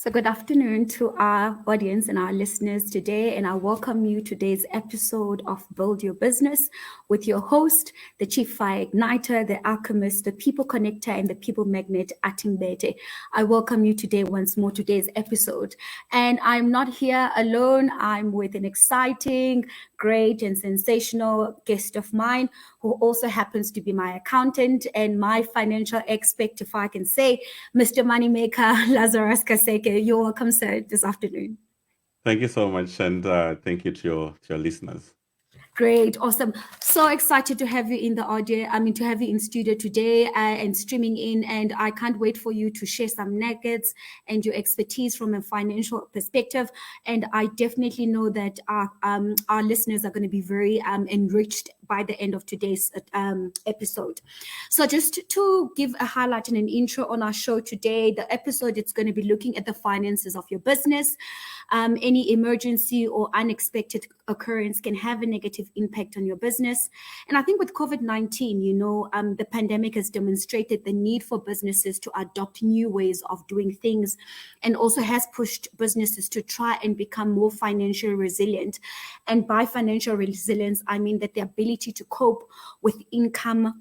So, good afternoon to our audience and our listeners today, and I welcome you to today's episode of Build Your Business with your host, the Chief Fire Igniter, the Alchemist, the People Connector, and the People Magnet, Athi. I welcome you today once more to today's episode, and I'm not here alone. I'm with an exciting, great, and sensational guest of mine who also happens to be my accountant and my financial expert, if I can say, Mr. Moneymaker, Lazarus Kaseke. You're welcome, sir, this afternoon. Thank you so much, and thank you to your listeners. Great, awesome. So excited to have you in the audio. To have you in studio today and streaming in. And I can't wait for you to share some nuggets and your expertise from a financial perspective. And I definitely know that our listeners are going to be very enriched by the end of today's episode. So just to give a highlight and an intro on our show today, the episode, it's going to be looking at the finances of your business. Any emergency or unexpected occurrence can have a negative impact on your business. And I think with COVID-19, the pandemic has demonstrated the need for businesses to adopt new ways of doing things, and also has pushed businesses to try and become more financially resilient. And by financial resilience, I mean that the ability to cope with income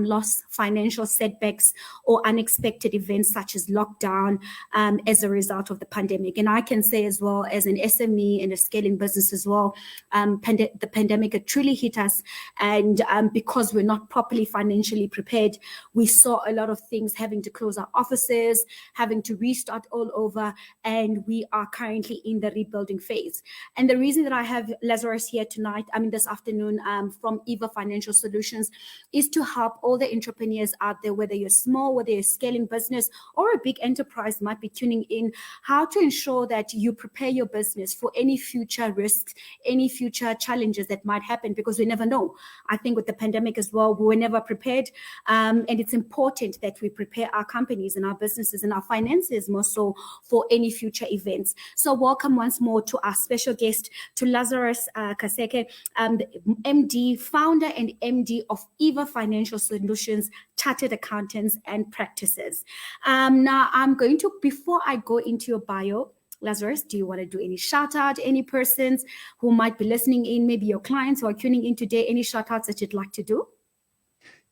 loss, financial setbacks, or unexpected events such as lockdown as a result of the pandemic. And I can say as well, as an SME and a scaling business as well, the pandemic had truly hit us. And because we're not properly financially prepared, we saw a lot of things having to close our offices, having to restart all over. And we are currently in the rebuilding phase. And the reason that I have Lazarus here tonight, this afternoon, from Eva Financial Solutions, is to help all the entrepreneurs out there, whether you're small, whether you're scaling business or a big enterprise might be tuning in, how to ensure that you prepare your business for any future risks, any future challenges that might happen, because we never know. I think with the pandemic as well, we were never prepared. And it's important that we prepare our companies and our businesses and our finances more so for any future events. So welcome once more to our special guest, to Lazarus Kaseke, the MD, founder and MD of Eva Financial Solutions, chartered accountants and practices. Now I'm going to, before I go into your bio, Lazarus, do you want to do any shout out, any persons who might be listening in, maybe your clients who are tuning in today, any shout outs that you'd like to do?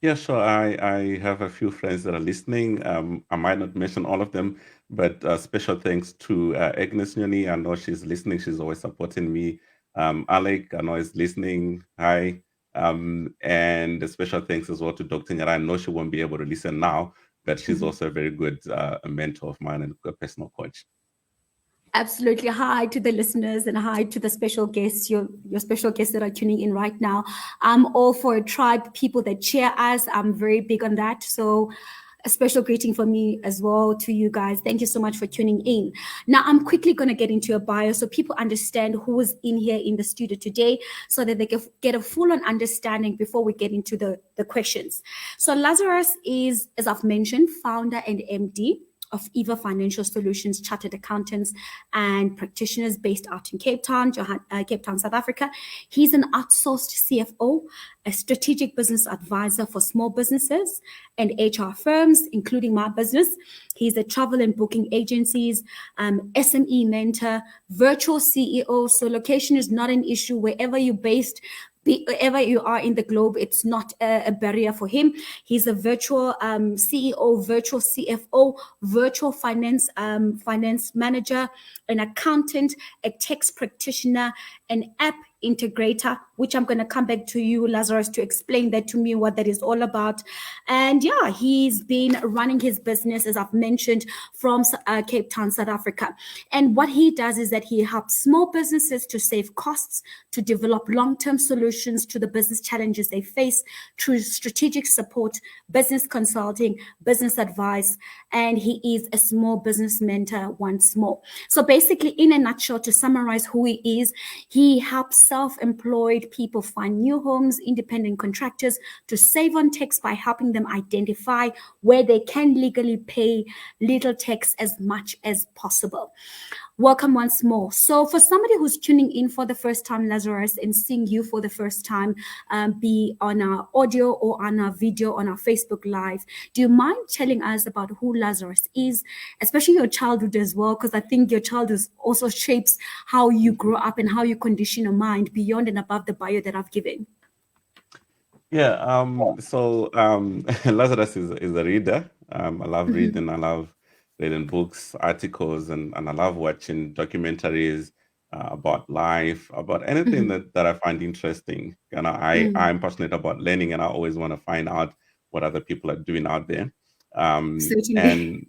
Yeah, sure. I have a few friends that are listening. I might not mention all of them, but special thanks to Agnes Nyoni. I know she's listening. She's always supporting me. Alec, I know is listening. Hi. And a special thanks as well to Dr. Nyara. I know she won't be able to listen now, but she's also a very good mentor of mine and a personal coach. Absolutely. Hi to the listeners and hi to the special guests, your special guests that are tuning in right now. I'm all for a tribe, people that cheer us. I'm very big on that. So a special greeting for me as well to you guys. Thank you so much for tuning in. Now, I'm quickly going to get into your bio so people understand who is in here in the studio today, so that they can get a full-on understanding before we get into the questions. So Lazarus is, as I've mentioned, founder and MD of Eva Financial Solutions, chartered accountants and practitioners based out in Cape Town, South Africa. He's an outsourced CFO, a strategic business advisor for small businesses and HR firms, including my business. He's a travel and booking agencies, SME mentor, virtual CEO. So location is not an issue wherever you're based. Wherever you are in the globe, it's not a barrier for him. He's a virtual CEO, virtual CFO, virtual finance manager, an accountant, a tax practitioner, an app integrator, which I'm going to come back to you, Lazarus, to explain that to me, what that is all about. And yeah, he's been running his business, as I've mentioned, from Cape Town, South Africa. And what he does is that he helps small businesses to save costs, to develop long-term solutions to the business challenges they face through strategic support, business consulting, business advice, and he is a small business mentor once more. So basically, in a nutshell, to summarize who he is, he helps self-employed people find new homes, independent contractors, to save on tax by helping them identify where they can legally pay little tax as much as possible. Welcome once more. So, for somebody who's tuning in for the first time, Lazarus, and seeing you for the first time, be on our audio or on our video on our Facebook Live, do you mind telling us about who Lazarus is, especially your childhood as well? Because I think your childhood also shapes how you grow up and how you condition your mind beyond and above the bio that I've given. Yeah, Lazarus is a reader. I love reading. I love reading books, articles, and I love watching documentaries about life, about anything that I find interesting. I'm passionate about learning, and I always want to find out what other people are doing out there. Certainly. And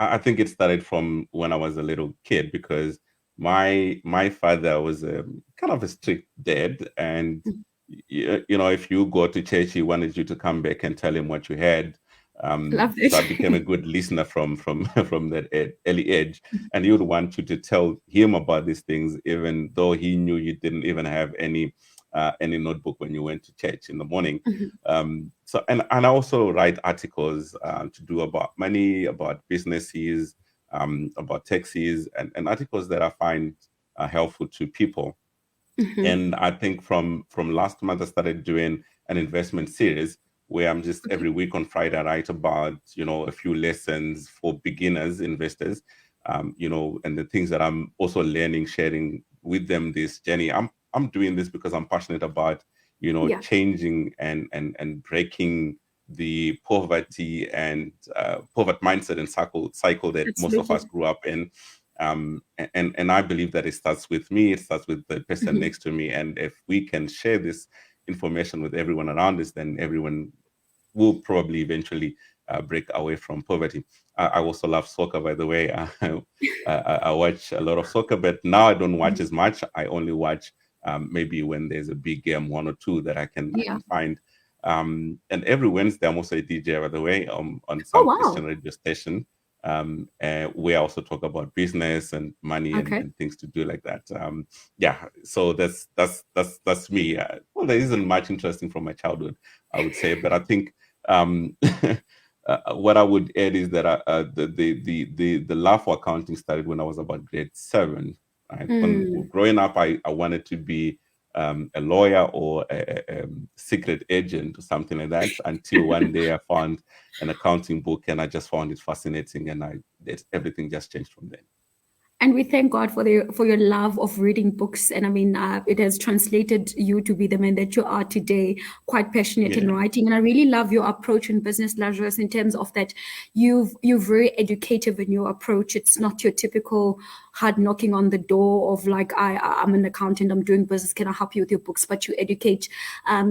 I think it started from when I was a little kid because my father was a kind of a strict dad, and if you go to church, he wanted you to come back and tell him what you had. Love So I it. became a good listener from from that early age, and he would want you to tell him about these things, even though he knew you didn't even have any notebook when you went to church in the morning. And I also write articles to do about money, about businesses, about taxis, and articles that I find helpful to people. And I think from last month I started doing an investment series where I'm just every week on Friday I write about a few lessons for beginners investors, and the things that I'm also learning, sharing with them this journey. I'm doing this because I'm passionate about Yeah, changing and breaking the poverty and poverty mindset and cycle that most of us absolutely. grew up in. And I believe that it starts with me, it starts with the person next to me, and if we can share this information with everyone around us, then everyone will probably eventually break away from poverty. I also love soccer, by the way. I watch a lot of soccer, but now I don't watch as much. I only watch maybe when there's a big game, one or two that I Yeah. can find. And every Wednesday, I'm also a DJ, by the way, on Oh, some Christian wow. radio station. We also talk about business and money Okay. and things to do like that. Yeah, so that's me. Well, there isn't much interesting from my childhood, I would say, but I think um, what I would add is that the love for accounting started when I was about grade 7. Right, when growing up, I wanted to be a lawyer or a secret agent or something like that. Until one day I found an accounting book and I just found it fascinating, and everything just changed from then. And we thank God for your love of reading books. And I mean, it has translated you to be the man that you are today, quite passionate in Yeah, writing. And I really love your approach in business, Lazarus, in terms of that you're very educative in your approach. It's not your typical hard knocking on the door of like, I'm an accountant, I'm doing business, can I help you with your books? But you educate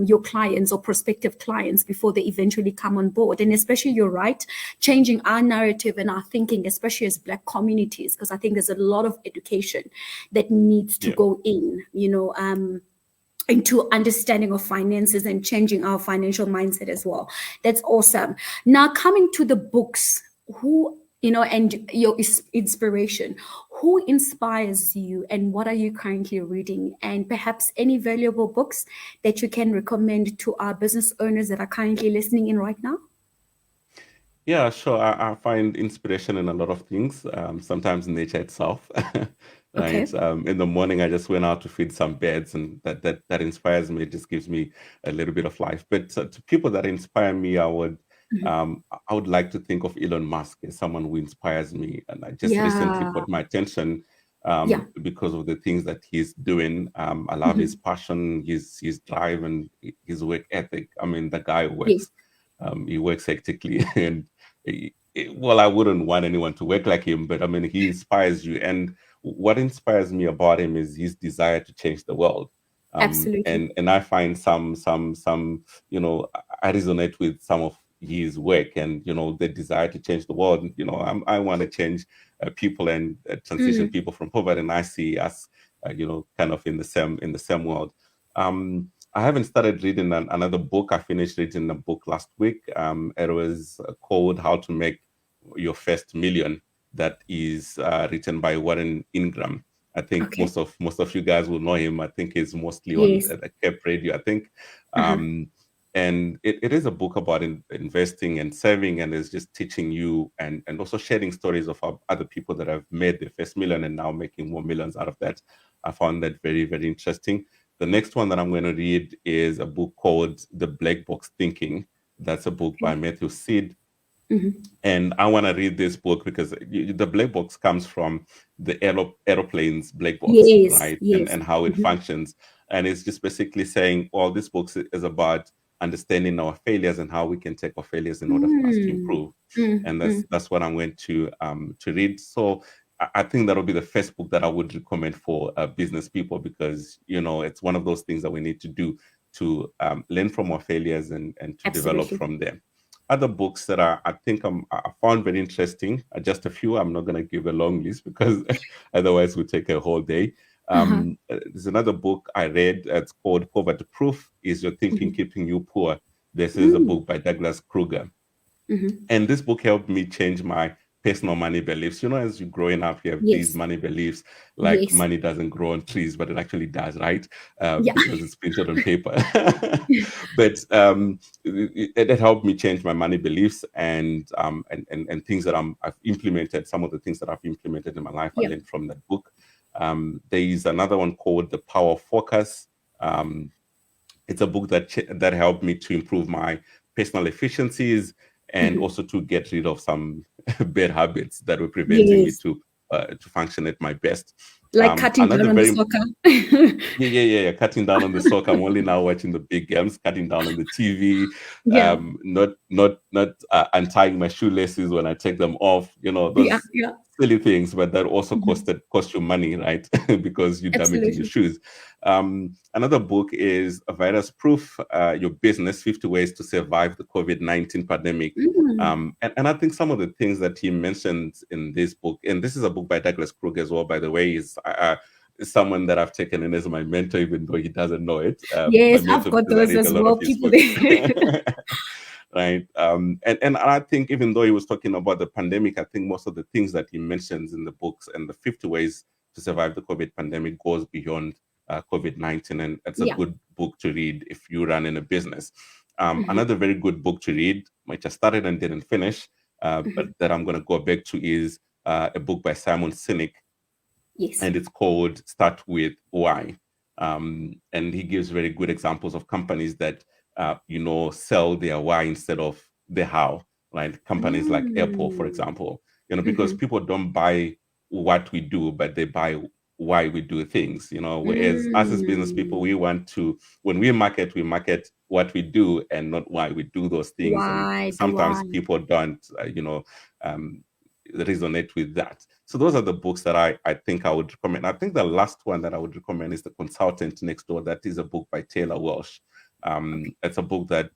your clients or prospective clients before they eventually come on board. And especially, you're right, changing our narrative and our thinking, especially as Black communities, because I think there's a lot of education that needs to yeah. go in, into understanding of finances and changing our financial mindset as well. That's awesome. Now, coming to the books, and your inspiration, who inspires you and what are you currently reading? And perhaps any valuable books that you can recommend to our business owners that are currently listening in right now? Yeah, sure. I find inspiration in a lot of things. Sometimes nature itself, Okay. right? In the morning, I just went out to feed some birds, and that inspires me. It just gives me a little bit of life. But to people that inspire me, I would like to think of Elon Musk as someone who inspires me, and I just recently Yeah. caught my attention Yeah. because of the things that he's doing. I love his passion, his drive, and his work ethic. I mean, the guy Yes. works. He works hectically, and well, I wouldn't want anyone to work like him, but I mean, he inspires you. And what inspires me about him is his desire to change the world. Absolutely. And I find some, I resonate with some of his work, and the desire to change the world. I want to change people and transition Mm. people from poverty, and I see us, kind of in the same world. I haven't started reading another book. I finished reading a book last week. It was called "How to Make Your First Million." That is written by Warren Ingram. I think Okay. most of you guys will know him. I think he's mostly on Yes. the Cape Radio. I think. Uh-huh. Um, And it is a book about investing and saving, and it's just teaching you and also sharing stories of other people that have made their first million and now making more millions out of that. I found that very, very interesting. The next one that I'm going to read is a book called The Black Box Thinking. That's a book by Okay. Matthew Seed. Mm-hmm. And I want to read this book because the black box comes from the aeroplane's black box, Yes, right? yes. And how it Mm-hmm. functions. And it's just basically saying, well, this book is about understanding our failures and how we can take our failures in order for us to Mm. improve. Mm, And mm. that's what I'm going to read. So I think that'll be the first book that I would recommend for business people, because it's one of those things that we need to do to learn from our failures and to develop Absolutely. from them. Other books that I think I found very interesting, just a few. I'm not going to give a long list because otherwise we take a whole day. Uh-huh. There's another book I read. It's called Poverty Proof: Is Your Thinking Mm-hmm. Keeping You Poor? This is a Mm. book by Douglas Kruger. Mm-hmm. And this book helped me change my personal money beliefs. As you're growing up, you have these Yes. money beliefs like Yes. money doesn't grow on trees, but it actually does, right? Yeah. Because it's printed on paper. But it helped me change my money beliefs and things that I've implemented. Some of the things that I've implemented in my life, I Yeah. learned from that book. There is another one called The Power of Focus. Um, it's a book that helped me to improve my personal efficiencies and Mm-hmm. also to get rid of some bad habits that were preventing me Yes. to function at my best. Like cutting down Another on the very soccer. yeah. Cutting down on the soccer. I'm only now watching the big games. Cutting down on the TV. Yeah. Not untying my shoelaces when I take them off. Yeah. Those Yeah. silly things, but that also Mm-hmm. cost you money, right? Because you're damaging your Absolutely. shoes. Another book is A Virus Proof: Your Business 50 Ways to Survive the COVID-19 Pandemic. Mm. And I think some of the things that he mentioned in this book, and this is a book by Douglas Kruger as well, by the way, is someone that I've taken in as my mentor, even though he doesn't know it. My Yes, I've mentor, got because I those read a as lot of well. his People books. there. Right. And I think even though he was talking about the pandemic, I think most of the things that he mentions in the books and the 50 ways to survive the COVID pandemic goes beyond COVID-19. And it's a Yeah. good book to read if you run in a business. Mm-hmm. Another very good book to read, which I started and didn't finish, but Mm-hmm. that I'm going to go back to, is a book by Simon Sinek, Yes. and it's called Start With Why. And he gives very good examples of companies that sell their why instead of the how. Right? Companies like Apple, for Mm. example. Because Mm-hmm. people don't buy what we do, but they buy why we do things. Whereas us as business people, we Mm. want to, when we market what we do and not why we do those things. And Why do sometimes I? people don't, um, resonate with that. So those are the books that I think I would recommend. I think the last one that I would recommend is The Consultant Next Door. That is a book by Taylor Welsh. Okay. It's a book that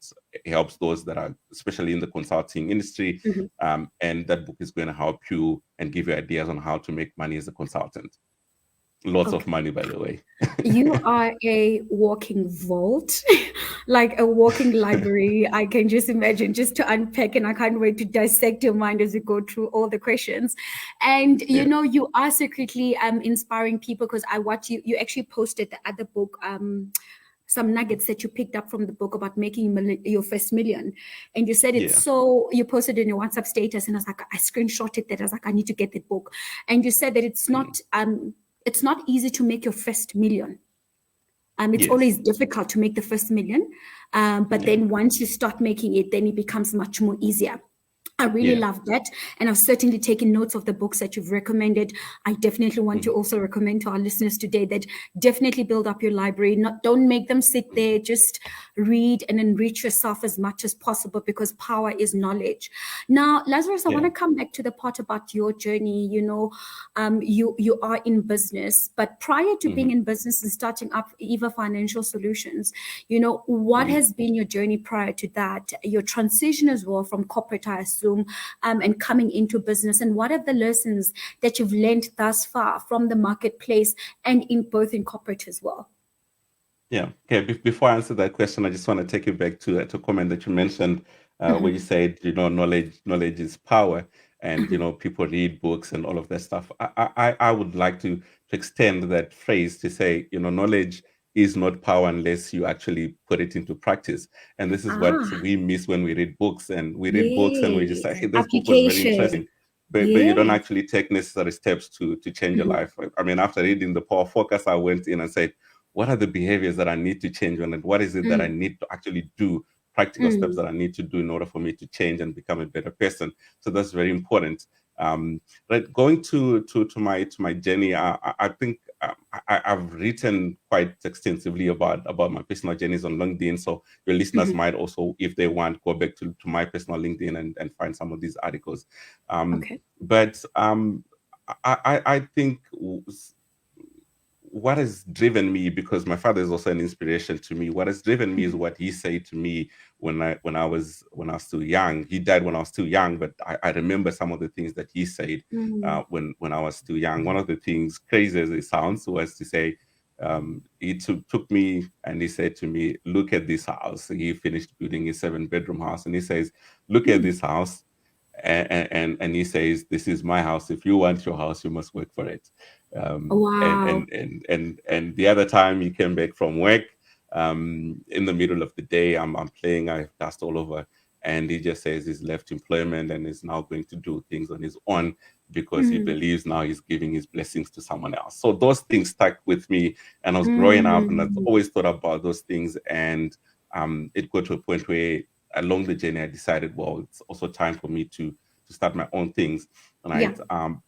helps those that are especially in the consulting industry. Mm-hmm. And that book is going to help you and give you ideas on how to make money as a consultant. Lots of Okay. money, by the way. You are a walking vault, like a walking library. I can just imagine just to unpack, and I can't wait to dissect your mind as we go through all the questions. And Yeah. you are secretly inspiring people, because I watch you. You actually posted the other book, some nuggets that you picked up from the book about making your first million, and you said it's Yeah. so. You posted in your WhatsApp status, and I was like, I screenshotted that. I was like, I need to get that book, and you said that Mm. it's not easy to make your first million. It's Yes. always difficult to make the first million. But Yeah. then once you start making it, then it becomes much more easier. I really Yeah. love that. And I've certainly taken notes of the books that you've recommended. I definitely want to Mhm. also recommend to our listeners today that definitely build up your library. Don't make them sit Mhm. there. Just read and enrich yourself as much as possible, because power is knowledge. Now, Lazarus, I want Yeah. to come back to the part about your journey. You are in business, but prior to being Mhm. in business and starting up Eva Financial Solutions, what Mhm. has been your journey prior to that? Your transition as well from corporate, I assume, and coming into business, and what are the lessons that you've learned thus far from the marketplace and in both in corporate as well? Yeah. Okay. Before I answer that question, I just want to take you back to a comment that you mentioned, where you Mm-hmm. said, knowledge is power, and Mm-hmm. people read books and all of that stuff. I would like to extend that phrase to say, knowledge is not power unless you actually put it into practice. And this is what Ah, we miss when we read books. And we read books and we just say, yes. hey, this book was very Application. interesting. But you don't Yes. actually take necessary steps to change your Mhm. life. I mean, after reading the Power Focus, I went in and said, what are the behaviors that I need to change on, and what is it that I Mm, need to actually do, practical steps mm, that I need to do in order for me to change and become a better person. So that's very important. Right, going to my journey, I think I've written quite extensively about my personal journeys on LinkedIn. So your listeners mhm. might also, if they want, go back to my personal LinkedIn and find some of these articles. Okay. But I think what has driven me, because my father is also an inspiration to me, what has driven me is Mhm. what he said to me when I was still young. He died when I was still young, but I remember some of the things that he said Mm. when I was still young. One of the things, crazy as it sounds, was to say, he took me and he said to me, look at this house. He finished building his 7-bedroom house, and he says, look at Mm. this house. And he says, this is my house. If you want your house, you must work for it. And, Wow. and and the other time he came back from work, in the middle of the day, I'm playing, I have dust all over, and he just says he's left employment and is now going to do things on his own, because he Mm. believes now he's giving his blessings to someone else. So those things stuck with me, and I was growing up, and I've Mm. always thought about those things. And it got to a point where along the journey I decided, well, it's also time for me to start my own things, Yeah, right?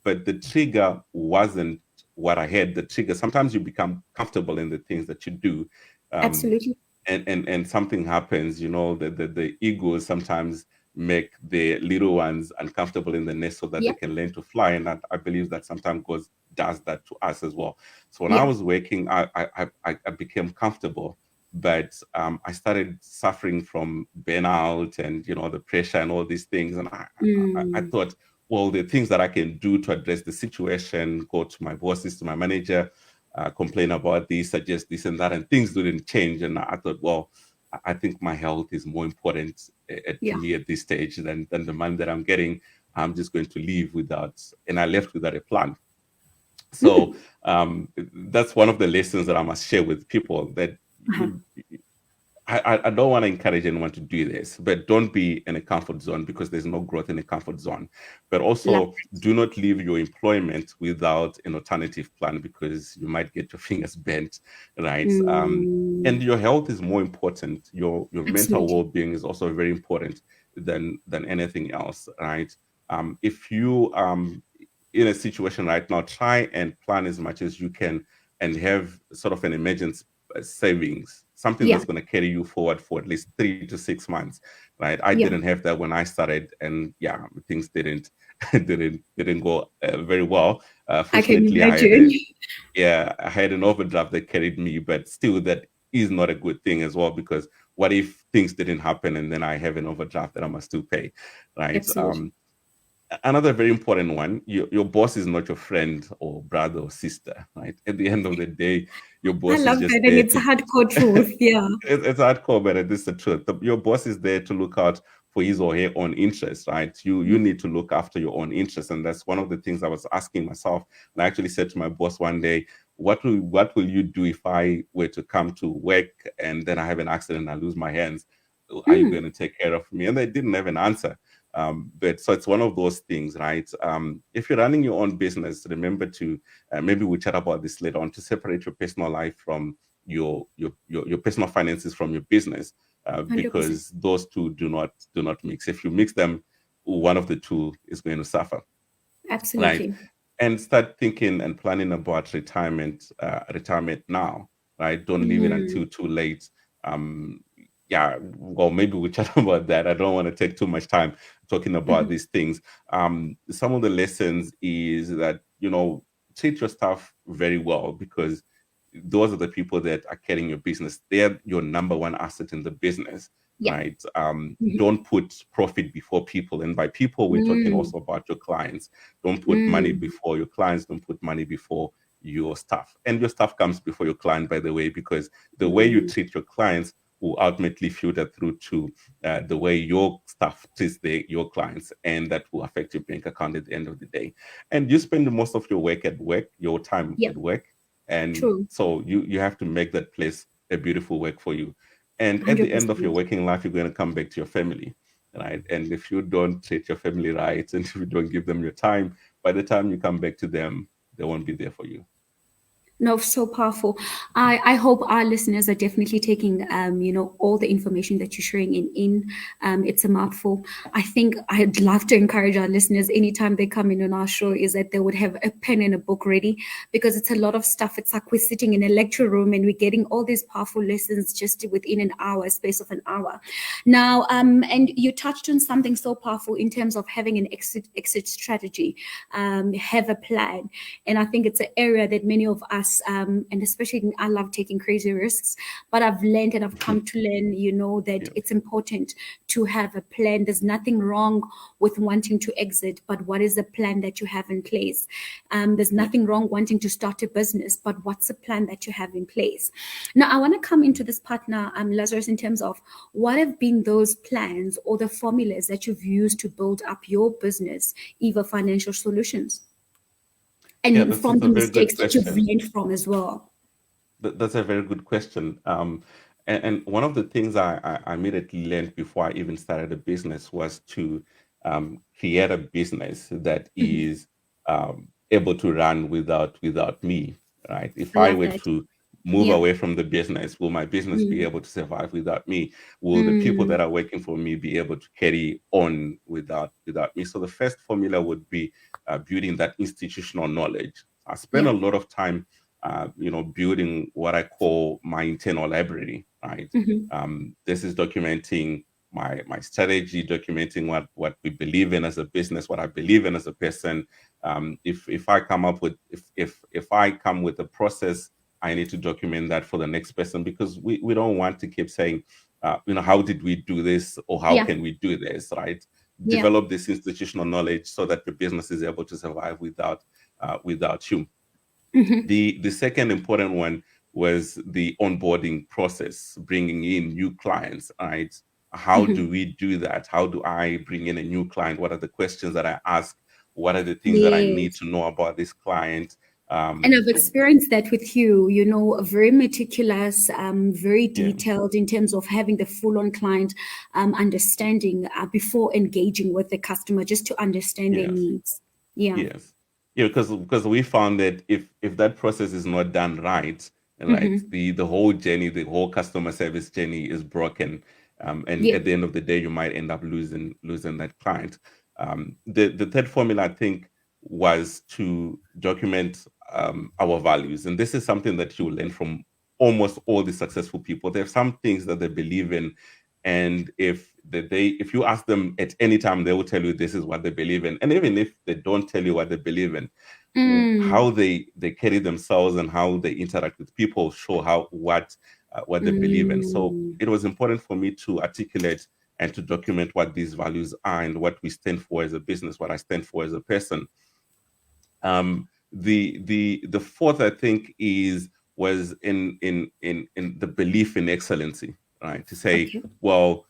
But the trigger wasn't what I had. The trigger, sometimes you become comfortable in the things that you do, um, absolutely. and something happens. The egos sometimes make the little ones uncomfortable in the nest so that they Yeah, can learn to fly. And I believe that sometimes God does that to us as well. So when I yeah. was working, I became comfortable, but I started suffering from burnout and the pressure and all these things. And I Mm. thought, well, the things that I can do to address the situation, go to my bosses, to my manager, complain about this, suggest this and that, and things didn't change. And I thought, well, I think my health is more important to Yeah. me at this stage than the money that I'm getting. I'm just going to leave without, and I left without a plan. So Mm. that's one of the lessons that I must share with people, that Uh-huh. you I don't want to encourage anyone to do this, but don't be in a comfort zone, because there's no growth in a comfort zone. But Love also, it. do not leave your employment without an alternative plan, because you might get your fingers bent, right? Mm. And your health is more important. Your mental Absolutely. well-being is also very important than anything else, right? If you in a situation right now, try and plan as much as you can, and have sort of an emergency savings, something Yeah, that's going to carry you forward for at least 3 to 6 months, right? I yeah. didn't have that when I started, and yeah, things didn't didn't go very well. I can Fortunately, imagine. I had an overdraft that carried me, but still, that is not a good thing as well, because what if things didn't happen and then I have an overdraft that I must still pay, right? Absolutely. Another very important one, your boss is not your friend or brother or sister, right? At the end of the day, your I boss is love just that. And there it's a to hardcore truth. Yeah. it's hardcore, but it is the truth. Your boss is there to look out for his or her own interests, right? You Mhm. need to look after your own interests, and that's one of the things I was asking myself. And I actually said to my boss one day, what will you do if I were to come to work and then I have an accident and I lose my hands? Are you Mm. going to take care of me? And they didn't have an answer. But so it's one of those things, right? If you're running your own business, remember to maybe we'll chat about this later on, to separate your personal life from your personal finances from your business, 100%. because those two do not mix. If you mix them, one of the two is going to suffer, right? Absolutely. And start thinking and planning about retirement now, right? Don't leave it Mm. until too late. um yeah, well, maybe we'll chat about that. I don't want to take too much time talking about Mhm. these things. Some of the lessons is that, treat your staff very well, because those are the people that are carrying your business. They're your number one asset in the business, Yeah. right? Mhm. Don't put profit before people. And by people, we're talking Mm. also about your clients. Don't put money Mm. before your clients. Don't put money before your staff. And your staff comes before your client, by the way, because the way you Mm. treat your clients will ultimately filter through to the way your staff treats your clients, and that will affect your bank account at the end of the day. And you spend most of your time Yeah. at work, And True. so you have to make that place a beautiful work for you. And at the end of your 100%. working life, you're going to come back to your family, right? And if you don't treat your family right, and if you don't give them your time, by the time you come back to them, they won't be there for you. No, so powerful. I hope our listeners are definitely taking, all the information that you're sharing in. It's a mouthful. I think I'd love to encourage our listeners anytime they come in on our show is that they would have a pen and a book ready, because it's a lot of stuff. It's like we're sitting in a lecture room and we're getting all these powerful lessons just within an hour, space of an hour. Now, and you touched on something so powerful in terms of having an exit strategy, have a plan. And I think it's an area that many of us, and especially I love taking crazy risks, but I've learned and I've come to learn, that Yeah. it's important to have a plan. There's nothing wrong with wanting to exit, but what is the plan that you have in place? There's Yeah. nothing wrong wanting to start a business, but what's the plan that you have in place? Now, I want to come into this partner, Lazarus, in terms of what have been those plans or the formulas that you've used to build up your business, Eva Financial Solutions, Yeah, and this from is a the very good mistakes that you've question. learned from as well. That's a very good question. And one of the things I immediately learned before I even started a business was to create a business that Mhm. is able to run without me, right? If I I love were that. to move Yeah. away from the business, will my business be Mm. able to survive without me? Will the people Mm. that are working for me be able to carry on without me? So the first formula would be building that institutional knowledge. I spend Yeah. a lot of time building what I call my internal library, right? Hmm. This is documenting my strategy, documenting what we believe in as a business, what I believe in as a person. If I come up with if I come with a process, I need to document that for the next person, because we don't want to keep saying, how did we do this, or how Yeah. can we do this, right? Yeah. Develop this institutional knowledge so that the business is able to survive without you. Hmm. The second important one was the onboarding process, bringing in new clients, right? How Hmm. do we do that? How do I bring in a new client? What are the questions that I ask? What are the things that I need Yes. to know about this client? And I've experienced that with you, very meticulous, very Yeah. detailed in terms of having the full on client understanding before engaging with the customer, just to understand their Yes. needs. Yeah. Yes. Yeah, because we found that if that process is not done right, right, Hmm. the whole journey, the whole customer service journey is broken. And Yeah. at the end of the day, you might end up losing that client. The third formula, I think, was to document our values. And this is something that you will learn from almost all the successful people. There are some things that they believe in, and if you ask them at any time, they will tell you this is what they believe in. And even if they don't tell you what they believe in, how Mm. they carry themselves and how they interact with people show what they believe in. So Mm. it was important for me to articulate and to document what these values are and what we stand for as a business, what I stand for as a person. The fourth, I think, is was in the belief in excellency, right? To say, Okay. well,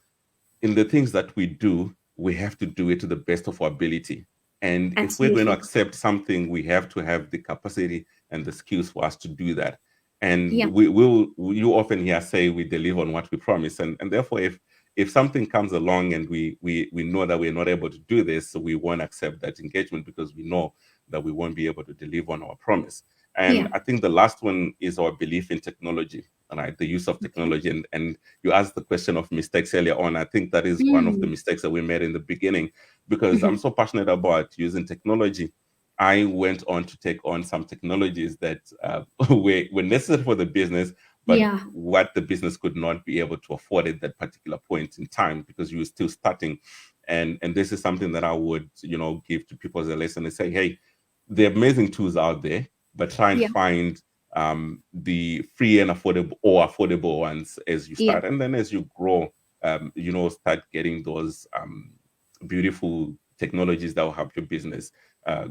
in the things that we do, we have to do it to the best of our ability. And if we're going to Absolutely. accept something, we have to have the capacity and the skills for us to do that. And Yeah. you often hear say we deliver on what we promise. And therefore, if something comes along and we know that we're not able to do this, so we won't accept that engagement, because we know that we won't be able to deliver on our promise. And Yeah. I think the last one is our belief in technology, right? The use of Okay. technology. And you asked the question of mistakes earlier on. I think that is one of the Mm. mistakes that we made in the beginning, because I'm Hmm. so passionate about using technology. I went on to take on some technologies that were necessary for the business, but Yeah. what the business could not be able to afford at that particular point in time, because you were still starting. And this is something that I would give to people as a lesson and say, hey, there are amazing tools out there, but try and Yeah. find the free and affordable ones as you Yeah. start, and then as you grow, start getting those beautiful technologies that will help your business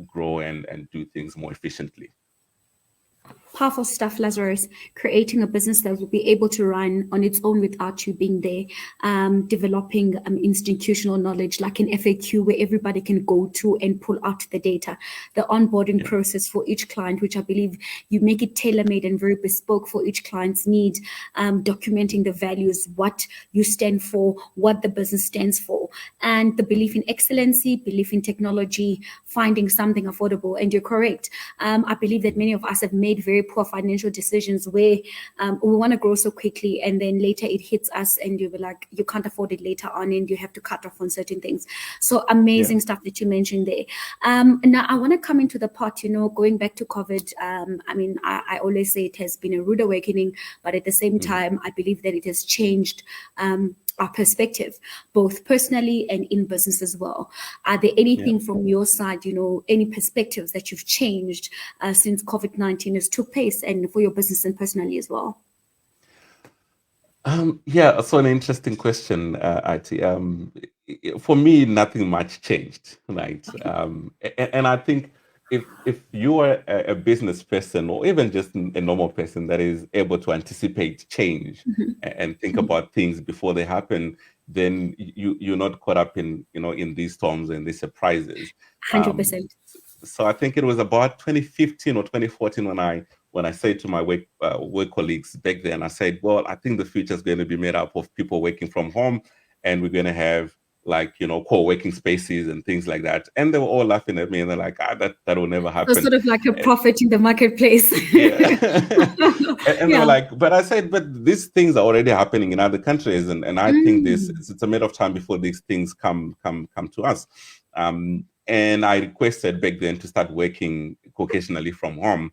grow and do things more efficiently. Powerful stuff, Lazarus. Creating a business that will be able to run on its own without you being there. Developing institutional knowledge like an FAQ where everybody can go to and pull out the data. The onboarding process for each client, which I believe you make it tailor-made and very bespoke for each client's need. Documenting the values, what you stand for, what the business stands for, and the belief in excellency, belief in technology, finding something affordable. And you're correct. I believe that many of us have made very poor financial decisions where we want to grow so quickly and then later it hits us and you'll be like, you can't afford it later on and you have to cut off on certain things. So amazing stuff that you mentioned there. Now I want to come into the part, going back to COVID. I always say it has been a rude awakening, but at the same time, I believe that it has changed our perspective, both personally and in business as well. Are there anything from your side, any perspectives that you've changed since COVID-19 has took place and for your business and personally as well? So an interesting question, Athi. For me, nothing much changed, right? And I think if you are a business person or even just a normal person that is able to anticipate change and think about things before they happen, then you're not caught up in these storms and these surprises. 100%. So I think it was about 2015 or 2014 when I said to my work colleagues back then, I said, well, I think the future is going to be made up of people working from home, and we're going to have co-working spaces and things like that. And they were all laughing at me and they're like, that will never happen. So sort of like a prophet in the marketplace. And they were like, but I said, but these things are already happening in other countries. And I think it's a matter of time before these things come to us. And I requested back then to start working occasionally from home.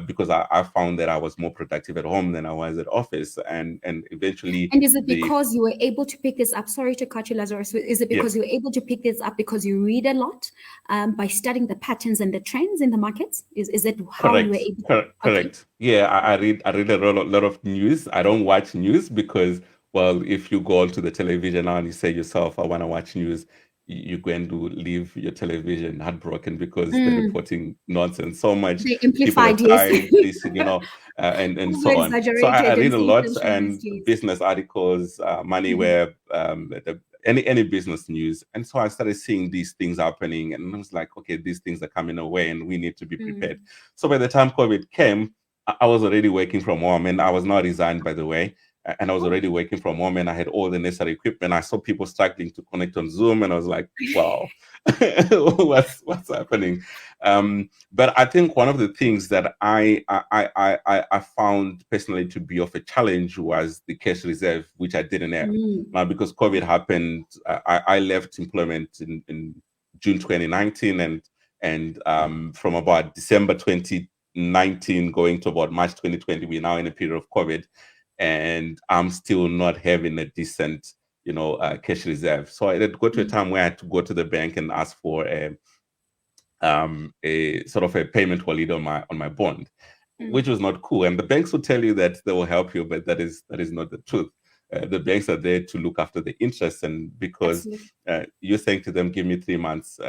Because I found that I was more productive at home than I was at office, and eventually. And is it because you were able to pick this up? Sorry to cut you, Lazarus. Is it because you were able to pick this up because you read a lot by studying the patterns and the trends in the markets? Is that how you were able? Correct. Okay. Yeah, I read a lot of news. I don't watch news because, well, if you go onto the television now and you say yourself, I want to watch news, you're going to leave your television heartbroken because they're reporting nonsense so much. They amplified, people are dying, this, and so on. So I read a lot and business articles, MoneyWeb, any business news. And so I started seeing these things happening and I was like, okay, these things are coming away and we need to be prepared. So by the time COVID came, I was already working from home and I was not resigned, by the way. And I was already working from home and I had all the necessary equipment. I saw people struggling to connect on Zoom and I was like, wow, what's happening? But I think one of the things that I found personally to be of a challenge was the cash reserve, which I didn't have. Now, because COVID happened, I left employment in June 2019 and from about December 2019 going to about March 2020, we're now in a period of COVID. And I'm still not having a decent, cash reserve. So I had got to a time where I had to go to the bank and ask for a sort of a payment holiday on my bond, which was not cool. And the banks will tell you that they will help you, but that is not the truth. The banks are there to look after the interest, and because you're saying to them, give me 3 months,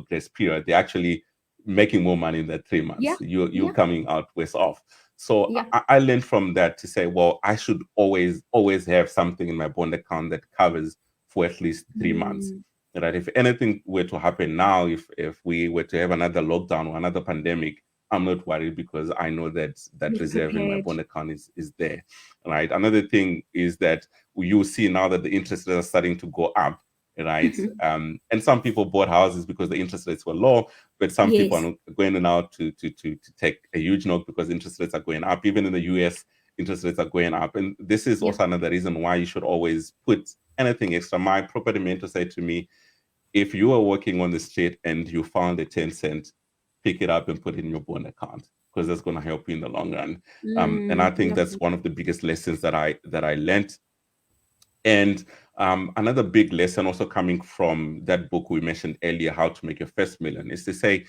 grace period, they're actually making more money in that 3 months. You're coming out worse off. So I learned from that to say, well, I should always have something in my bond account that covers for at least 3 months. Right? If anything were to happen now, if we were to have another lockdown or another pandemic, I'm not worried because I know that reserve in my bond account is there. Right. Another thing is that you see now that the interest rates are starting to go up. Right. And some people bought houses because the interest rates were low, but some people are going now to take a huge knock because interest rates are going up. Even in the US, interest rates are going up. And this is also another reason why you should always put anything extra. My property mentor said to me, if you are working on the street and you found a 10 cent, pick it up and put it in your bond account because that's going to help you in the long run. And I think that's one of the biggest lessons that I learned. And another big lesson also coming from that book we mentioned earlier, How to Make Your First Million, is to say,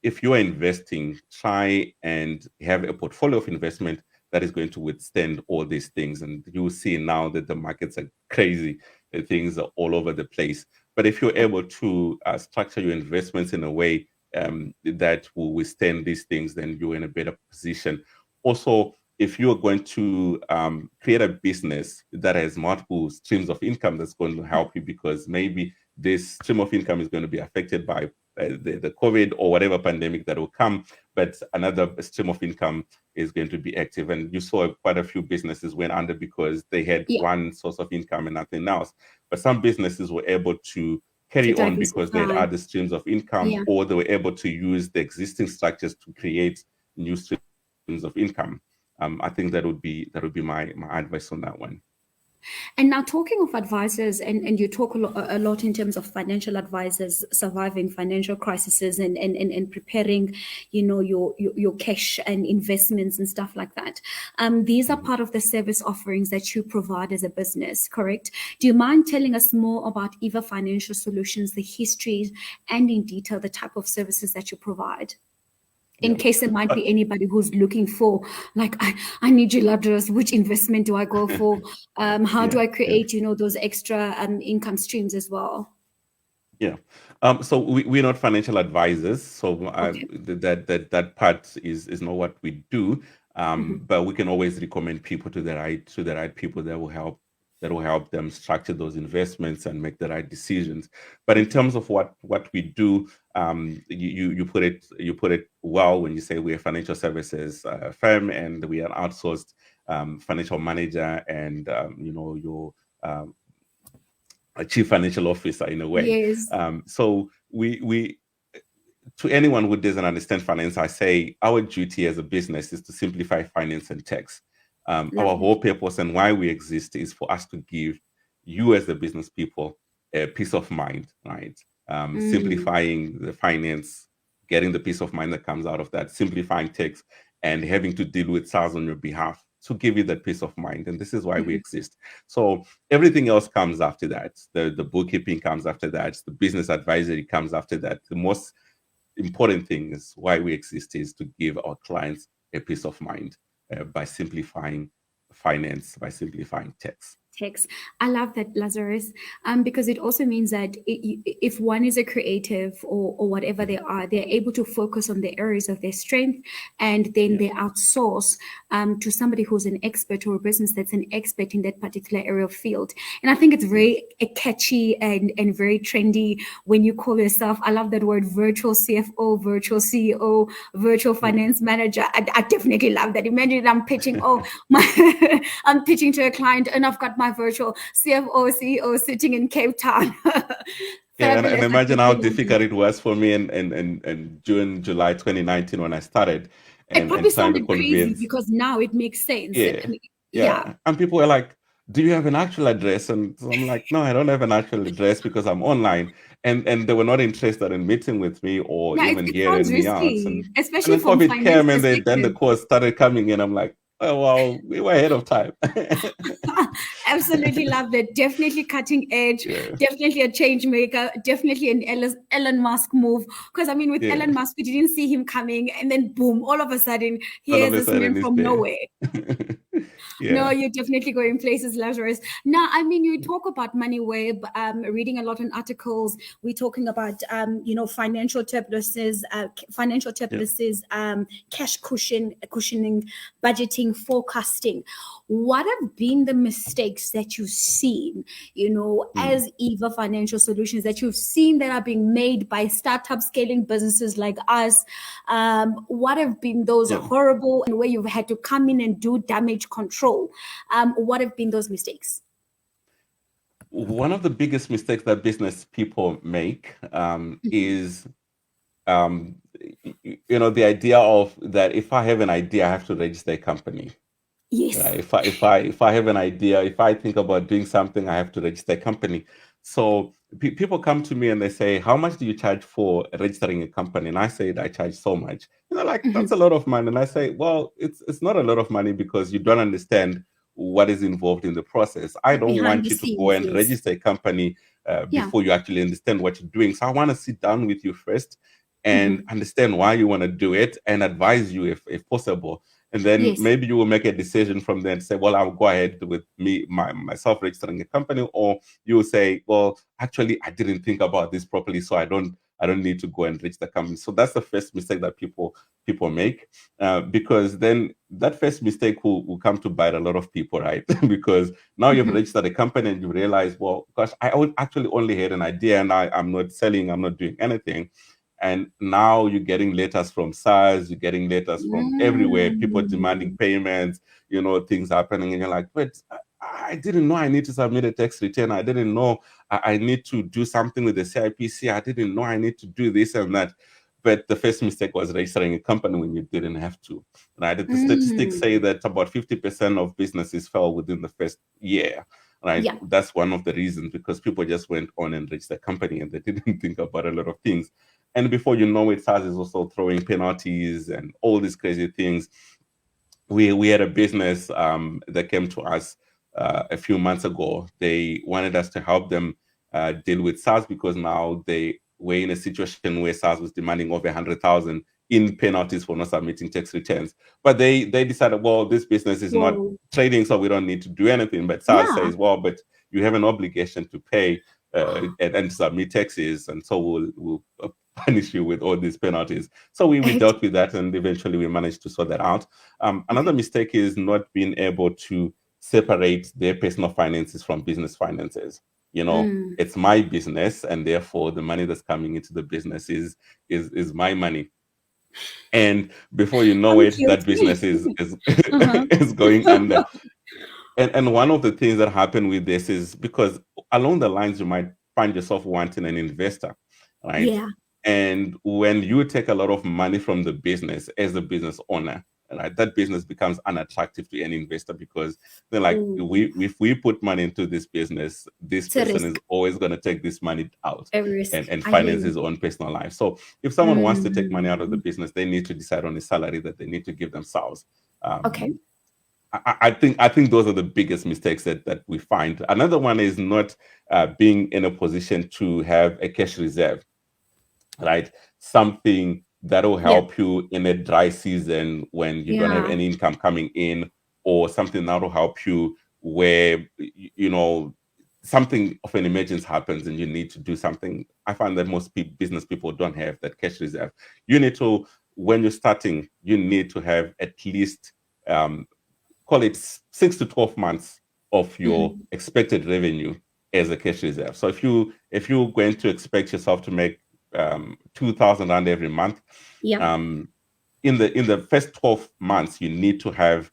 if you are investing, try and have a portfolio of investment that is going to withstand all these things. And you will see now that the markets are crazy, things are all over the place. But if you're able to structure your investments in a way that will withstand these things, then you're in a better position. Also, if you're going to create a business that has multiple streams of income, that's going to help you, because maybe this stream of income is going to be affected by the COVID or whatever pandemic that will come, but another stream of income is going to be active. And you saw quite a few businesses went under because they had Yeah. one source of income and nothing else. But some businesses were able to carry on because they had other streams of income, or they were able to use the existing structures to create new streams of income. I think that would be my advice on that one. And now, talking of advisors, and you talk a lot in terms of financial advisors surviving financial crises and preparing, your cash and investments and stuff like that. These are part of the service offerings that you provide as a business, correct? Do you mind telling us more about Eva Financial Solutions, the history, and in detail the type of services that you provide? In case there might be anybody who's looking for, like, I need you, Lazarus, which investment do I go for? How do I create, those extra income streams as well? Yeah. So we're not financial advisors. So that part is not what we do. But we can always recommend people to the right people that will help them structure those investments and make the right decisions. But in terms of what we do, you put it well when you say we're a financial services firm, and we are an outsourced financial manager, and your a chief financial officer in a way. Yes. So we to anyone who doesn't understand finance, I say our duty as a business is to simplify finance and tax. Our whole purpose and why we exist is for us to give you as the business people a peace of mind, right? Simplifying the finance, getting the peace of mind that comes out of that, simplifying tax, and having to deal with SARS on your behalf to give you that peace of mind. And this is why we exist. So everything else comes after that. The bookkeeping comes after that. The business advisory comes after that. The most important thing is why we exist is to give our clients a peace of mind by simplifying finance, by simplifying tax. I love that, Lazarus, because it also means that if one is a creative or whatever they are, they're able to focus on the areas of their strength, and then they outsource to somebody who's an expert, or a business that's an expert in that particular area of field. And I think it's very catchy and very trendy when you call yourself, I love that word, virtual CFO, virtual CEO, virtual finance manager. I definitely love that. Imagine I'm pitching, I'm pitching to a client, and I've got my virtual CFO, CEO sitting in Cape Town. And imagine how difficult it was for me in June, July 2019 when I started. And it probably sounded crazy because now it makes sense. Yeah. And people were like, do you have an actual address? And so I'm like, no, I don't have an actual address because I'm online. And they were not interested in meeting with me or even hearing me out. And, especially and then COVID came, and then the calls started coming in. I'm like, oh, well, we were ahead of time. Absolutely love that. Definitely cutting edge. Definitely a change maker. Definitely an Elon Musk move. Because I mean, with Elon Musk, we didn't see him coming, and then boom, all of a sudden, here's this man from nowhere. No, you're definitely going places, Lazarus. Now, I mean, you talk about Money Web, reading a lot in articles. We're talking about, financial surpluses, cash cushioning, budgeting, forecasting. What have been the mistakes that you've seen, as Eva Financial Solutions, that you've seen that are being made by startup scaling businesses like us? What have been those horrible, and where you've had to come in and do damage control? What have been those mistakes? One of the biggest mistakes that business people make is the idea of that if I have an idea, I have to register a company. Yes. If I have an idea, if I think about doing something, I have to register a company. So people come to me and they say, how much do you charge for registering a company? And I say, I charge so much. And they're like, that's a lot of money. And I say, well, it's not a lot of money because you don't understand what is involved in the process. I don't want you to go and register a company before you actually understand what you're doing. So I want to sit down with you first and understand why you want to do it and advise you if possible. And then maybe you will make a decision from there and say, well, I'll go ahead with myself registering a company. Or you will say, well, actually, I didn't think about this properly, so I don't I don't need to go and reach the company. So that's the first mistake that people make, because then that first mistake will come to bite a lot of people, right? Because now you've registered a company and you realize, well, gosh, I would actually only had an idea and I'm not selling, I'm not doing anything. And now you're getting letters from SARS, you're getting letters from everywhere, people demanding payments, things happening. And you're like, but I didn't know I need to submit a tax return. I didn't know I need to do something with the CIPC. I didn't know I need to do this and that. But the first mistake was registering a company when you didn't have to. Right? The statistics say that about 50% of businesses fail within the first year. Right? Yeah. That's one of the reasons, because people just went on and registered a company and they didn't think about a lot of things. And before you know it, SARS is also throwing penalties and all these crazy things. We had a business that came to us a few months ago. They wanted us to help them deal with SARS, because now they were in a situation where SARS was demanding over 100,000 in penalties for not submitting tax returns. But they decided, well, this business is not trading, so we don't need to do anything. But SARS says, well, but you have an obligation to pay and submit taxes, and so we'll punish you with all these penalties. So we dealt with that, and eventually we managed to sort that out. Another mistake is not being able to separate their personal finances from business finances. It's my business, and therefore the money that's coming into the business is my money. And before you know it, that business is is going under. And one of the things that happen with this is, because along the lines you might find yourself wanting an investor, right? Yeah. And when you take a lot of money from the business as a business owner, right, that business becomes unattractive to any investor, because they're like, if we put money into this business, this person is always going to take this money out and finance his own personal life. So if someone wants to take money out of the business, they need to decide on a salary that they need to give themselves. I think those are the biggest mistakes that we find. Another one is not being in a position to have a cash reserve, right? Something that will help you in a dry season when you don't have any income coming in, or something that will help you where, something of an emergency happens and you need to do something. I find that most business people don't have that cash reserve. You need to, when you're starting, you need to have at least, call it 6 to 12 months of your expected revenue as a cash reserve. So if you're going to expect yourself to make 2,000 rand every month, in the first 12 months you need to have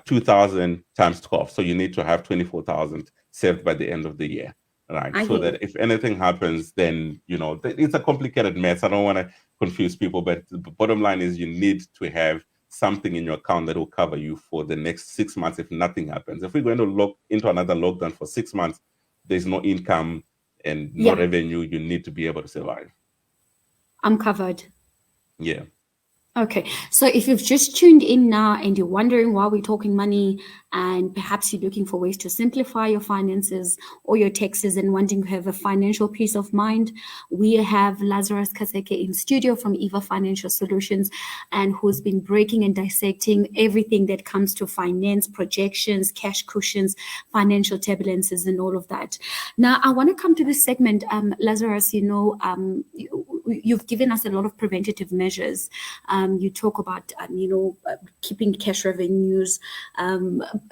2,000 times 12, so you need to have 24,000 saved by the end of the year, right? So that if anything happens, then it's a complicated mess. I don't want to confuse people, but the bottom line is you need to have something in your account that will cover you for the next 6 months if nothing happens. If we're going to look into another lockdown for 6 months, there's no income and no revenue, you need to be able to survive. I'm covered. Yeah. Okay, so if you've just tuned in now and you're wondering why we're talking money, and perhaps you're looking for ways to simplify your finances or your taxes and wanting to have a financial peace of mind, we have Lazarus Kaseke in studio from Eva Financial Solutions, and who's been breaking and dissecting everything that comes to finance, projections, cash cushions, financial turbulences, and all of that. Now, I want to come to this segment, Lazarus. You've given us a lot of preventative measures. You talk about, keeping cash revenues,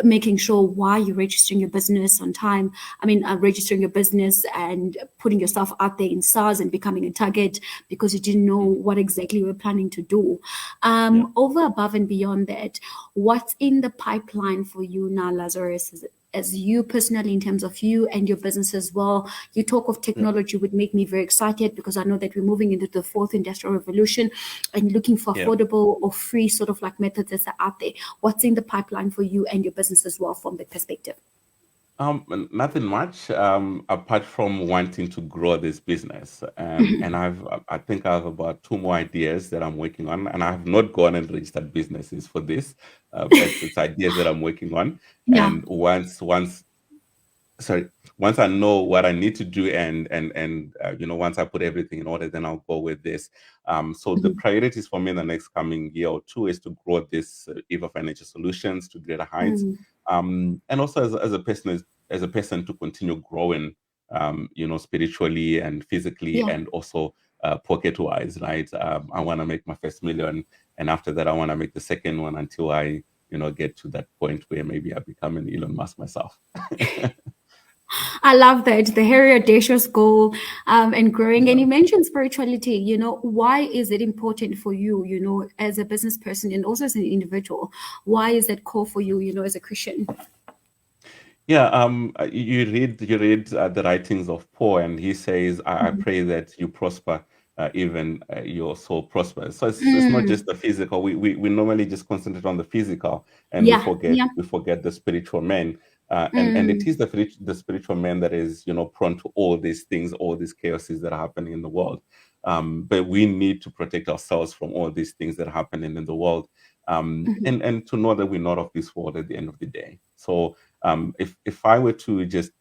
making sure why you're registering your business on time. Registering your business and putting yourself out there in SARS and becoming a target because you didn't know what exactly you were planning to do. Over, above, and beyond that, what's in the pipeline for you now, Lazarus? As you personally, in terms of you and your business as well. You talk of technology would make me very excited, because I know that we're moving into the fourth industrial revolution and looking for affordable or free sort of like methods that are out there. What's in the pipeline for you and your business as well from that perspective? Nothing much, apart from wanting to grow this business. And I think I have about 2 more ideas that I'm working on, and I have not gone and registered businesses for this, but it's ideas that I'm working on. And once I know what I need to do, and once I put everything in order, then I'll go with this. So the priorities for me in the next coming year or 2 is to grow this Eva Financial Solutions to greater heights, and also as a person to continue growing, spiritually and physically, and also pocket wise, right? I want to make my first million, and after that, I want to make the second one until I, get to that point where maybe I become an Elon Musk myself. I love that, the hairy audacious goal, and growing. And Yeah. you mentioned spirituality. Why is it important for you? As a business person and also as an individual, why is that core for you? As a Christian. Yeah, you read the writings of Paul, and he says, "I Mhm. pray that you prosper, even your soul prospers." So it's not Mm. just the physical. We normally just concentrate on the physical, and we Yeah, forget yeah. we forget the spiritual man. And it Mm. is the spiritual man that is prone to all these things, all these chaoses that are happening in the world. But we need to protect ourselves from all these things that are happening in the world, Mhm. and to know that we're not of this world at the end of the day. So if I were to just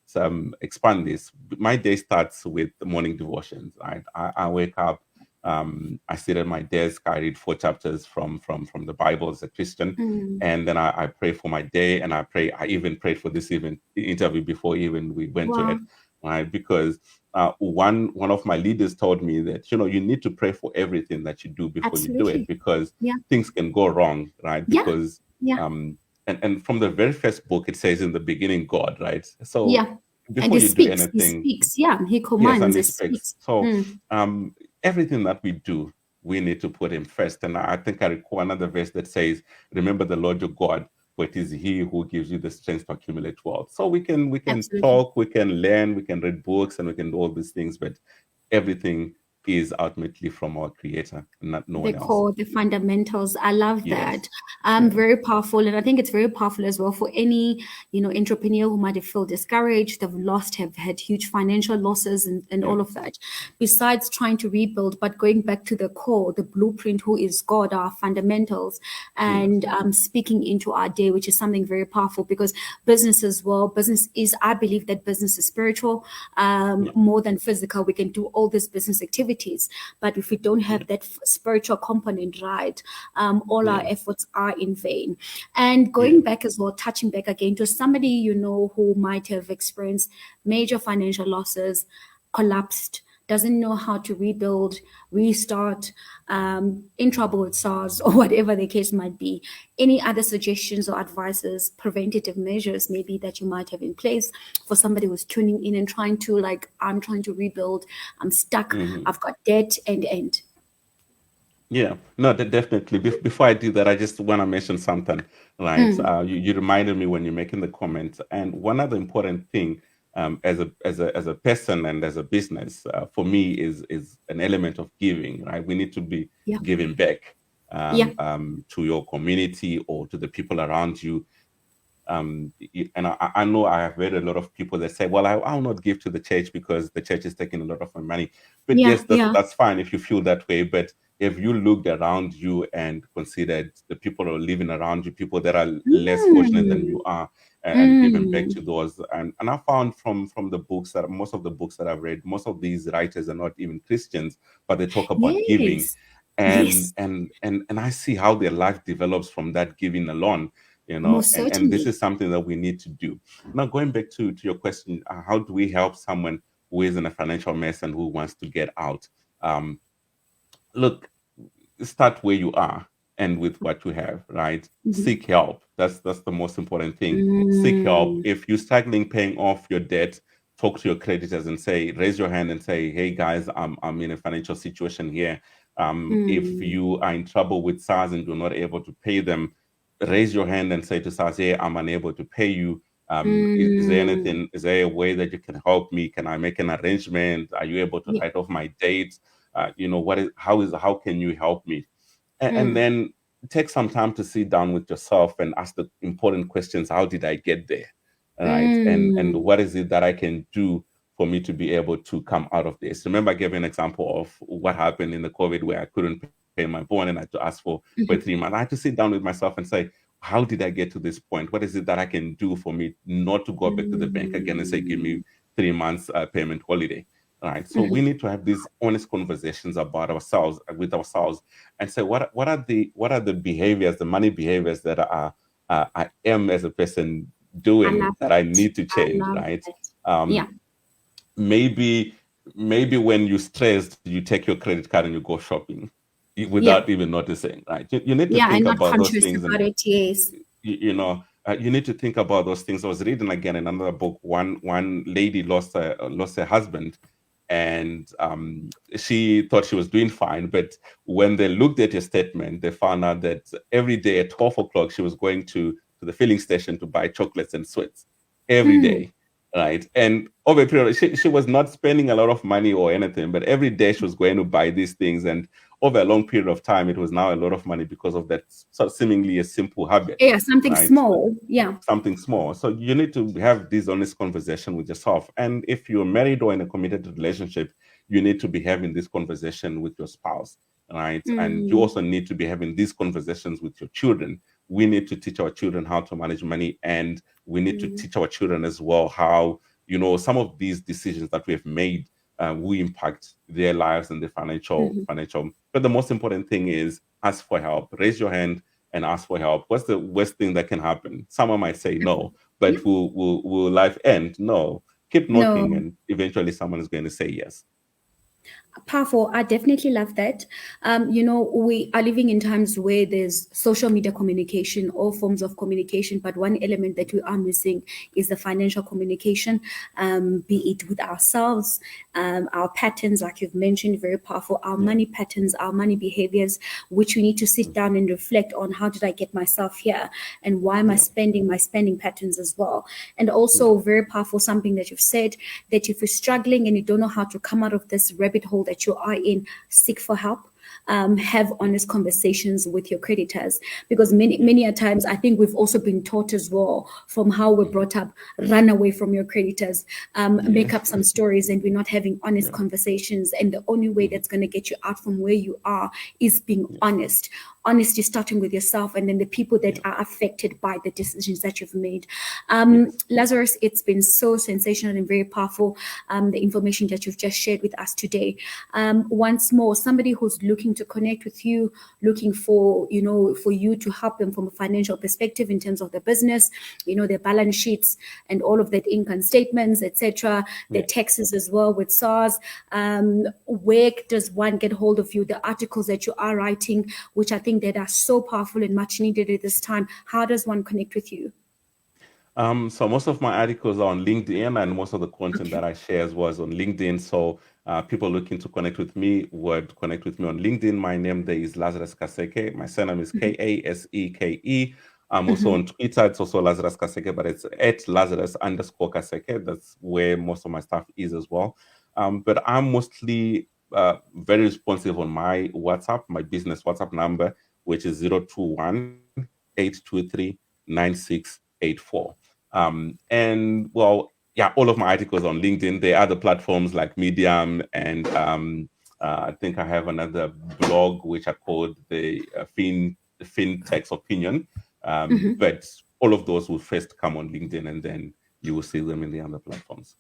expand this, my day starts with the morning devotions. Right? I wake up, I sit at my desk, I read 4 chapters from the Bible as a Christian, Mm. and then I pray for my day, and I pray. I even prayed for this even interview before even we went to it, Wow. right? Because one of my leaders told me that you need to pray for everything that you do before you do it, Absolutely. because Yeah. things can go wrong, right? Yeah. Because Yeah. um, and from the very first book, it says in the beginning, God, right? So Yeah. And before he you do speaks. He anything, speaks. Yeah. He yes, and commands. he He speaks. speaks. So Mm. um, everything that we do, we need to put him first. And I think I recall another verse that says, "Remember the Lord your God, for it is He who gives you the strength to accumulate wealth." So we can Absolutely. talk, we can learn, we can read books, and we can do all these things, but everything is ultimately from our Creator, not no The one else. core, the fundamentals. I love Yes. that. Yeah. Very powerful. And I think it's very powerful as well for any, entrepreneur who might have felt discouraged, have had huge financial losses and Yeah. all of that. Besides trying to rebuild, but going back to the core, the blueprint, who is God, our fundamentals, Yes. and speaking into our day, which is something very powerful because business as well, I believe that business is spiritual, Yeah. more than physical. We can do all these business activities, but if we don't Yeah. have that spiritual component right, all our Yeah. efforts are in vain. And Yeah. going back as well, touching back again to somebody who might have experienced major financial losses, collapsed, doesn't know how to rebuild, restart, in trouble with SARS or whatever the case might be. Any other suggestions or advices, preventative measures maybe that you might have in place for somebody who's tuning in and trying to, like, I'm trying to rebuild, I'm stuck, Mhm. I've got debt and. Yeah, no, definitely. Before I do that, I just want to mention something, right? Mm, You reminded me when you're making the comments, and one other important thing, as a person and as a business, for me is an element of giving, right? We need to be yeah, giving back, yeah. to your community or to the people around you. And I know I have read a lot of people that say, well, I'll not give to the church because the church is taking a lot of my money. But Yeah, yes, yeah. that's fine if you feel that way. But if you looked around you and considered the people who are living around you, people that are less fortunate than you Mm, are, and giving back mm. to those, and I found from the books that most of the books that I've read, most of these writers are not even Christians, but they talk about giving, Yes, and yes, and I see how their life develops from that giving alone, most and this certainly. is something that we need to do. Now, going back to your question, how do we help someone who is in a financial mess and who wants to get out? um, Look, start where you are and with what you have, right? Mhm. Seek help. That's the most important thing. Seek help. Mm, If you're struggling paying off your debt, talk to your creditors and say, raise your hand and say, hey guys, I'm in a financial situation here. If mm, you are in trouble with SARS and you're not able to pay them, raise your hand and say to SARS, hey, I'm unable to pay you. Is there mm. anything, is there a way that you can help me? Can I make an arrangement? Are you able to Yeah. write off my dates? How can you help me? And Mm, then take some time to sit down with yourself and ask the important questions. How did I get there? All right. And mm. what is it that I can do for me to be able to come out of this? Remember, I gave you an example of what happened in the COVID where I couldn't pay my bond and I had to ask for 3 months. I had to sit down with myself and say, how did I get to this point? What is it that I can do for me not to go back to the bank again and say, give me Mm, 3 months payment holiday? All right. So we mhm. need to have these honest conversations about ourselves, with ourselves, and say what are the behaviors, the money behaviors that I am as a person I doing love that I that. need to I change, love right? that. Um, Yeah. Maybe. maybe when you're stressed, you take your credit card and you go shopping Yeah. without even noticing, right? You need to Yeah. think And not about those conscious things, about and it. Yes. you need to think about those things. I was reading again in another book. One lady lost her husband, and she thought she was doing fine. But when they looked at her statement, they found out that every day at 12 o'clock she was going to the filling station to buy chocolates and sweets every Mm. day, right? And over a period, she was not spending a lot of money or anything, but every day she was going to buy these things, and over a long period of time, it was now a lot of money because of that sort of seemingly a simple habit, Yeah. Something right? small. Yeah. Something small. So you need to have this honest conversation with yourself. And if you're married or in a committed relationship, you need to be having this conversation with your spouse, right? And you Mm. also need to be having these conversations with your children. We need to teach our children how to manage money, and we need to Mm. teach our children as well how, some of these decisions that we have made will impact their lives and their Mhm. financial. But the most important thing is ask for help. Raise your hand and ask for help. What's the worst thing that can happen? Someone might say no, Yeah. but will life end? No. Keep knocking, No. and eventually someone is going to say yes. Powerful. I definitely love that. We are living in times where there's social media communication, all forms of communication, but one element that we are missing is the financial communication, be it with ourselves, our patterns, like you've mentioned, very powerful, our Yeah. money patterns, our money behaviors, which we need to sit down and reflect on how did I get myself here and why am I Yeah. spending my spending patterns as well. And Yeah. also, very powerful, something that you've said that if you're struggling and you don't know how to come out of this rabbit hole that you are in, seek for help. Have Yeah. honest conversations with your creditors, because many Yeah. many a times I think we've also been taught as well from how we're Mhm. brought up, run away from your creditors, Yeah. make up some stories, and we're not having honest Yeah. conversations, and the only way Mhm. that's going to get you out from where you are is being Yeah. honest. Honesty starting with yourself and then the people that Yeah. are affected by the decisions that you've made. Yes. Lazarus, it's been so sensational and very powerful, the information that you've just shared with us today. Once more, somebody who's looking to connect with you, looking for, for you to help them from a financial perspective in terms of the business, their balance sheets and all of that income statements, etc., their Yeah. taxes as well with SARS. Where does one get hold of you? The articles that you are writing, which I think that are so powerful and much needed at this time. How does one connect with you? So most of my articles are on LinkedIn, and most of the content Okay. that I share was on LinkedIn. So people looking to connect with me would connect with me on LinkedIn. My name there is Lazarus Kaseke. My surname is Kaseke. I'm also Mm-hmm. on Twitter. It's also Lazarus Kaseke, but it's at Lazarus_Kaseke. That's where most of my stuff is as well. But I'm mostly very responsive on my WhatsApp, my business WhatsApp number, which is 021-823-9684. And well, yeah, all of my articles on LinkedIn. There are other platforms like Medium, and I think I have another blog which I called the FinTech's Opinion. Mm-hmm. But all of those will first come on LinkedIn, and then you will see them in the other platforms.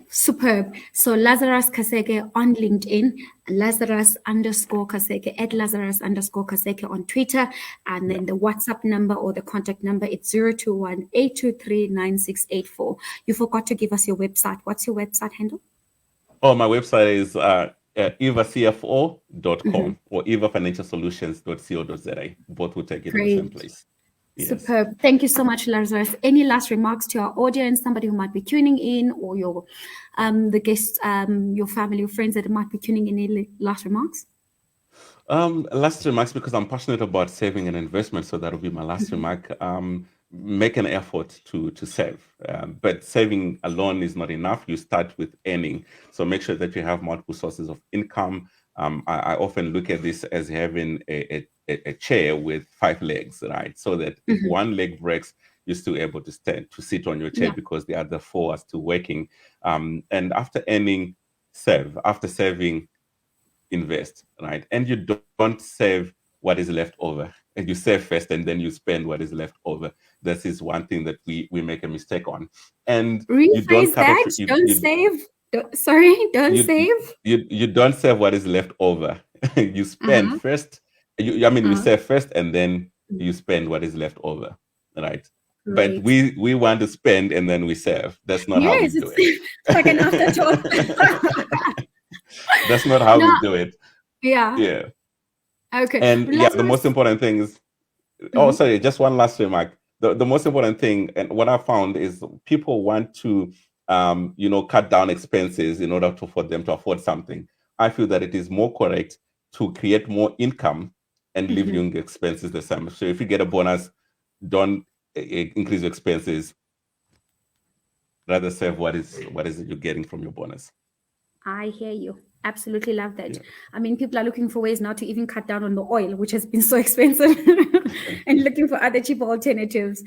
Superb. So Lazarus Kaseke on LinkedIn, Lazarus_Kaseke at Lazarus_Kaseke on Twitter, and Yeah. then the WhatsApp number or the contact number, it's 021-823-9684. You forgot to give us your website. What's your website handle? Oh, my website is Mm-hmm. evacfo.com or evafinancialsolutions.co.za. Both will take you to the same Great. place. Yes. Superb. Thank you so much, Lazarus. Any last remarks to our audience, somebody who might be tuning in, or your the guests, your family, your friends that might be tuning in? Any last remarks? Last remarks, because I'm passionate about saving and investment, so that'll be my last remark. Make an effort to save, but saving alone is not enough. You start with earning, so make sure that you have multiple sources of income. I often look at this as having a chair with five legs, right? So that if Mm-hmm. one leg breaks, you're still able to stand to sit on your chair Yeah. because the other four are still working. And after earning, save. After saving, invest, right? And you don't save what is left over. And you save first and then you spend what is left over. This is one thing that we make a mistake on. And you don't Rephrase cut off that. Don't save. Sorry, don't you save. you don't save what is left over. You spend Uh-huh. first. I mean, you Uh-huh. save first and then you spend what is left over, right? but Great. we want to spend and then we save. That's not how we Yes, do it's, it. it's like an afterthought. That's not how we No, do it. yeah. Yeah. Okay. And yeah, the most Lazarus. important thing is, oh, Mhm. sorry, just one last remark. The most important thing, and what I found is people want to, cut down expenses in order for them to afford something. I feel that it is more correct to create more income and leave Mhm. your expenses the same. So if you get a bonus, don't increase your expenses. Rather save what is it you're getting from your bonus. I hear you. Absolutely love that. Yeah. I mean, people are looking for ways now to even cut down on the oil, which has been so expensive, and looking for other cheaper alternatives.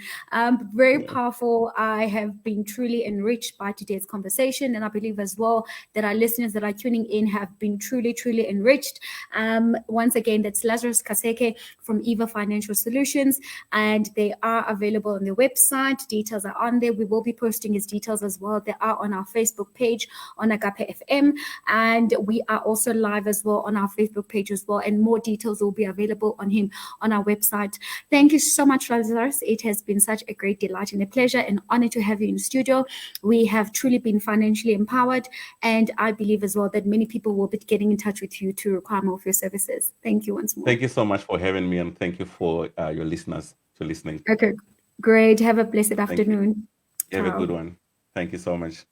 Very Yeah. powerful. I have been truly enriched by today's conversation, and I believe as well that our listeners that are tuning in have been truly, truly enriched. Once again, that's Lazarus Kaseke from Eva Financial Solutions, and they are available on their website. Details are on there. We will be posting his details as well. They are on our Facebook page on Agape FM, and we are also live as well on our Facebook page as well, and more details will be available on him on our website. Thank you so much, Lazarus. It has been such a great delight and a pleasure and honor to have you in studio. We have truly been financially empowered, and I believe as well that many people will be getting in touch with you to require more of your services. Thank you once more. Thank you so much for having me, and thank you for your listeners for listening. Okay, great. Have a blessed Thank you. afternoon. You have a Ciao. good one. Thank you so much.